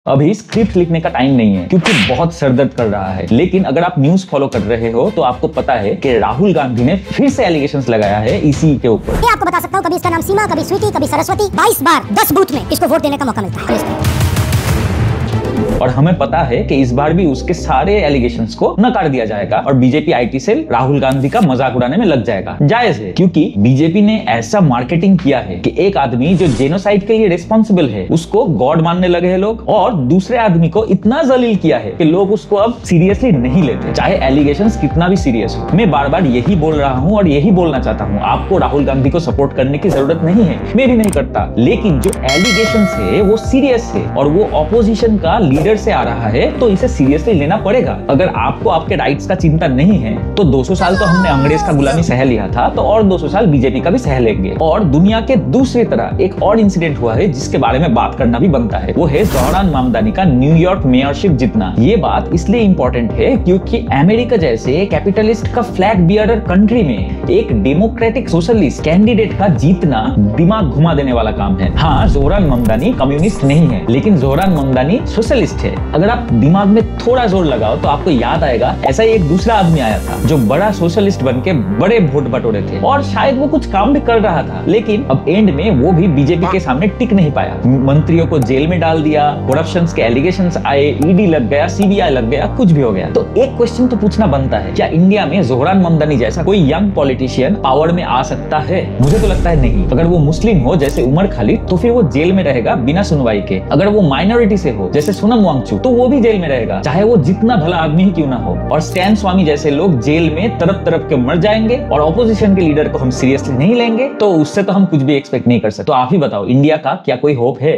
अभी स्क्रिप्ट लिखने का टाइम नहीं है क्योंकि बहुत सरदर्द कर रहा है। लेकिन अगर आप न्यूज फॉलो कर रहे हो तो आपको पता है कि राहुल गांधी ने फिर से एलिगेशंस लगाया है इसी के ऊपर। मैं आपको बता सकता हूँ, कभी इसका नाम सीमा, कभी स्वीटी, कभी सरस्वती। 22 बार 10 बूथ में इसको वोट देने का मौका मिलता है और हमें पता है कि इस बार भी उसके सारे एलिगेशंस को नकार दिया जाएगा और BJP IT cell Rahul Gandhi का मजाक उड़ाने में लग जाएगा। जायज है, क्योंकि बीजेपी ने ऐसा मार्केटिंग किया है कि एक आदमी जो जेनोसाइड के लिए रिस्पॉन्सिबल है उसको गॉड मानने लगे हैं लोग, और दूसरे आदमी को इतना जलील किया है कि लोग उसको अब सीरियसली नहीं लेते, चाहे एलिगेशंस कितना भी सीरियस हो। मैं बार बार यही बोल रहा हूँ और यही बोलना चाहता हूँ, आपको राहुल गांधी को सपोर्ट करने की जरूरत नहीं है, मैं भी नहीं करता। लेकिन जो एलिगेशंस है वो सीरियस है और वो ऑपोजिशन का लीडर से आ रहा है, तो इसे सीरियसली लेना पड़ेगा। अगर आपको आपके राइट्स का चिंता नहीं है तो 200 साल तो हमने अंग्रेज का गुलामी सह लिया था, तो और 200 साल बीजेपी का भी सह लेंगे। और दुनिया के दूसरी तरह एक और इंसिडेंट हुआ है जिसके बारे में बात करना भी बनता है, वो है जोहरान ममदानी का न्यूयॉर्क मेयरशिप जीतना। ये बात इसलिए इंपॉर्टेंट है क्योंकि अमेरिका जैसे कैपिटलिस्ट का फ्लैग बियरर कंट्री में एक डेमोक्रेटिक सोशलिस्ट कैंडिडेट का जीतना दिमाग घुमा देने वाला काम है। हाँ, जोहरान ममदानी कम्युनिस्ट नहीं है, लेकिन जोहरान ममदानी सोशलिस्ट है। अगर आप दिमाग में थोड़ा जोर लगाओ तो आपको याद आएगा, ऐसा ही एक दूसरा आदमी आया था जो बड़ा सोशलिस्ट बनके बड़े वोट बटोरे थे और शायद वो कुछ काम भी कर रहा था, लेकिन अब एंड में वो भी बीजेपी के सामने टिक नहीं पाया। मंत्रियों को जेल में डाल दिया, करप्शन के एलिगेशंस आए, ईडी लग गया, सीबीआई लग गया, कुछ भी हो गया। तो एक क्वेश्चन तो पूछना बनता है, क्या इंडिया में जोहरान ममदानी जैसा कोई यंग पॉलिटिशियन पावर में आ सकता है? मुझे तो लगता है नहीं। अगर वो मुस्लिम हो जैसे उमर खालिद तो फिर वो जेल में रहेगा बिना सुनवाई के। अगर वो माइनॉरिटी से हो जैसे सोनम वांगचुक तो वो भी जेल में रहेगा, चाहे वो जितना भला आदमी ही क्यों ना हो। और स्टैन स्वामी जैसे लोग जेल में तरफ तरफ के मर जाएंगे और ऑपोजिशन के लीडर को हम सीरियसली नहीं लेंगे, तो उससे तो हम कुछ भी एक्सपेक्ट नहीं कर सकते। तो आप ही बताओ, इंडिया का क्या कोई होप है?